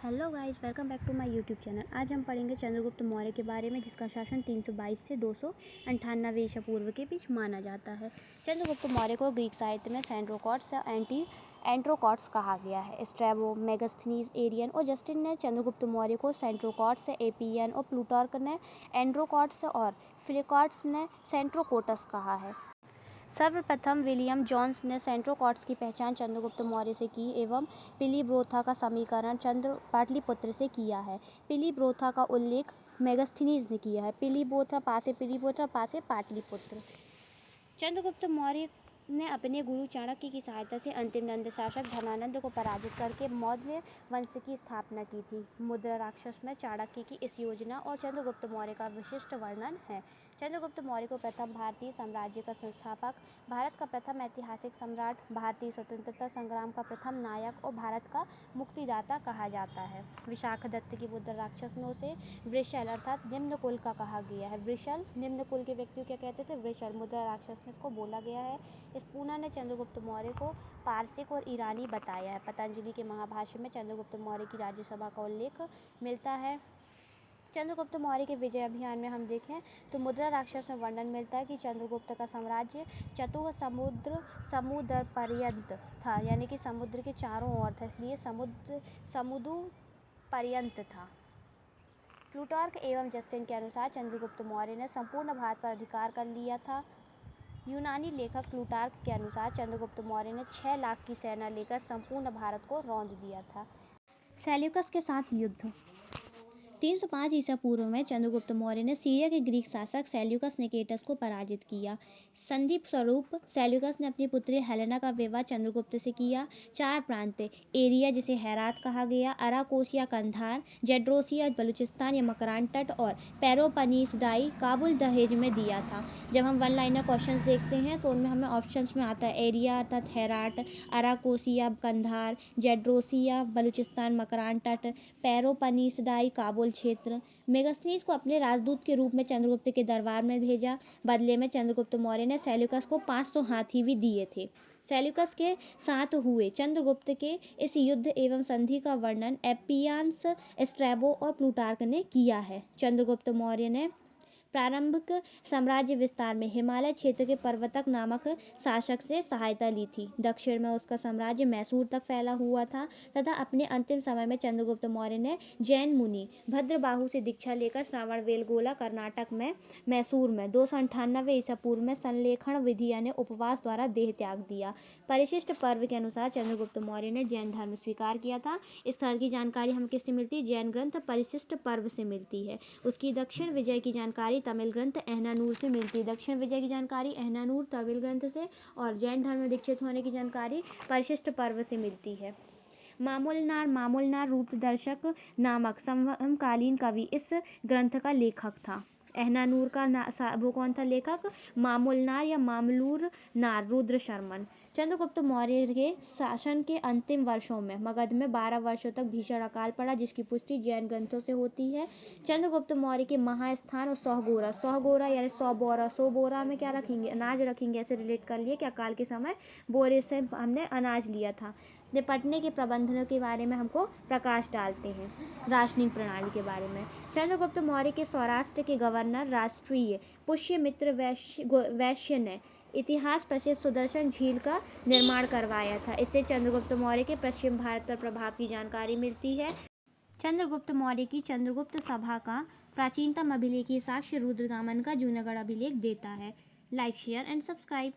Hello guys, welcome back to my YouTube channel. आज हम पढ़ेंगे चंद्रगुप्त मौर्य के बारे में, जिसका शासन 322 से 298 ईसा पूर्व के बीच माना जाता है। चंद्रगुप्त मौर्य को ग्रीक साहित्य में सेंट्रोकॉट्स या एंट्रोकॉट्स कहा गया है। स्ट्रैबो, मेगास्थनीज, एरियन और जस्टिन ने चंद्रगुप्त मौर्य को सेंट्रोकॉट्स, एपियन और प्लूटार्क ने एंड्रोकॉट्स और फिलिकॉट्स ने सेंट्रोकोटस कहा है। सर्वप्रथम विलियम जोन्स ने सेंट्रोकॉट्स की पहचान चंद्रगुप्त मौर्य से की एवं पिलीब्रोथा का समीकरण पाटलिपुत्र से किया है। पिलीब्रोथा का उल्लेख मेगास्थनीज ने किया है। पिलीब्रोथा पासे पिलीब्रोथा पासे पाटलिपुत्र। चंद्रगुप्त मौर्य ने अपने गुरु चाणक्य की सहायता से अंतिम नंद शासक धनानंद को पराजित करके मौर्य वंश की स्थापना की थी। मुद्रा राक्षस में चाणक्य की इस योजना और चंद्रगुप्त मौर्य का विशिष्ट वर्णन है। चंद्रगुप्त मौर्य को प्रथम भारतीय साम्राज्य का संस्थापक, भारत का प्रथम ऐतिहासिक सम्राट, भारतीय स्वतंत्रता संग्राम का प्रथम नायक और भारत का मुक्तिदाता कहा जाता है। विशाखदत्त की मुद्रा राक्षस में उसे वृषल अर्थात निम्न कुल का कहा गया है। वृषल निम्न कुल के व्यक्ति क्या कहते थे? वृषल। मुद्रा राक्षस में इसको बोला गया है। इस पूना ने चंद्रगुप्त मौर्य को पारसिक और ईरानी बताया है। पतंजलि के महाभाष्य में चंद्रगुप्त मौर्य की राज्यसभा का उल्लेख मिलता है। चंद्रगुप्त मौर्य के विजय अभियान में हम देखें तो मुद्रा राक्षस में वर्णन मिलता है कि चंद्रगुप्त का साम्राज्य चतुः समुद्र पर्यंत था, यानी कि समुद्र के चारों ओर था, इसलिए समुद्र पर्यंत था। प्लूटार्क एवं जस्टिन के अनुसार चंद्रगुप्त मौर्य ने संपूर्ण भारत पर अधिकार कर लिया था। यूनानी लेखक प्लूटार्क के अनुसार चंद्रगुप्त मौर्य ने 6 लाख की सेना लेकर संपूर्ण भारत को रौंद दिया था। सेल्यूकस के साथ युद्ध। 305 ईसा पूर्व में चंद्रगुप्त मौर्य ने सीरिया के ग्रीक शासक सेल्यूकस निकेटस को पराजित किया। संधि स्वरूप सेल्यूकस ने अपनी पुत्री हेलेना का विवाह चंद्रगुप्त से किया। 4 प्रांत एरिया, जिसे हेरात कहा गया, अराकोसिया कंधार, जेड्रोसिया बलूचिस्तान या मकरान तट और पेरोपनीसडाई काबुल दहेज में दिया था। जब हम वन लाइनर क्वेश्चंस देखते हैं तो उनमें हमें ऑप्शंस में आता है एरिया अर्थात हेराट, अराकोसिया कंधार, जेड्रोसिया बलूचिस्तान मकरान तट, पेरोपनीसडाई काबुल क्षेत्र। मेगास्थनीज को अपने राजदूत के रूप में चंद्रगुप्त के दरबार में भेजा। बदले में चंद्रगुप्त मौर्य ने सेल्यूकस को 500 हाथी भी दिए थे। सेल्यूकस के साथ हुए चंद्रगुप्त के इस युद्ध एवं संधि का वर्णन एपियंस, स्ट्रैबो और प्लूटार्क ने किया है। चंद्रगुप्त मौर्य ने प्रारंभिक साम्राज्य विस्तार में हिमालय क्षेत्र के पर्वतक नामक शासक से सहायता ली थी। दक्षिण में उसका साम्राज्य मैसूर तक फैला हुआ था तथा अपने अंतिम समय में चंद्रगुप्त मौर्य ने जैन मुनि भद्रबाहु से दीक्षा लेकर श्रवणबेलगोला कर्नाटक में मैसूर में 298 ईसा पूर्व में संलेखन विधि यानी उपवास द्वारा देह त्याग दिया। परिशिष्ट पर्व के अनुसार चंद्रगुप्त मौर्य ने जैन धर्म स्वीकार किया था। इस तरह की जानकारी हमें किससे मिलती है? जैन ग्रंथ परिशिष्ट पर्व से मिलती है। उसकी दक्षिण विजय की जानकारी तमिल ग्रंथ अहनानूर से मिलती है। दक्षिण विजय की जानकारी अहनानूर तमिल ग्रंथ से और जैन धर्म में दीक्षित होने की जानकारी परिशिष्ट पर्व से मिलती है। मामूलनार रूपदर्शक नामक समकालीन कवि इस ग्रंथ का लेखक था। अहनानूर का वो कौन था लेखक? मामूलनार या मामलूर नार रुद्र शर्मन। चंद्रगुप्त मौर्य के शासन के अंतिम वर्षों में मगध में 12 वर्षों तक भीषण अकाल पड़ा, जिसकी पुष्टि जैन ग्रंथों से होती है। चंद्रगुप्त मौर्य के महास्थान और सौगोरा यानी 100 बोरा में क्या रखेंगे? अनाज रखेंगे। ऐसे रिलेट कर लिए कि अकाल के समय बोरे से हमने अनाज लिया था। निपटने के प्रबंधनों के बारे में हमको प्रकाश डालते हैं। राशनिंग प्रणाली के बारे में चंद्रगुप्त मौर्य के सौराष्ट्र के गवर्नर राष्ट्रीय पुष्यमित्र वैश्य ने इतिहास प्रसिद्ध सुदर्शन झील का निर्माण करवाया था। इससे चंद्रगुप्त मौर्य के पश्चिम भारत पर प्रभाव की जानकारी मिलती है। चंद्रगुप्त मौर्य की चंद्रगुप्त सभा का प्राचीनतम अभिलेखीय साक्ष्य रुद्रदामन का जूनागढ़ अभिलेख देता है। Like, share and subscribe.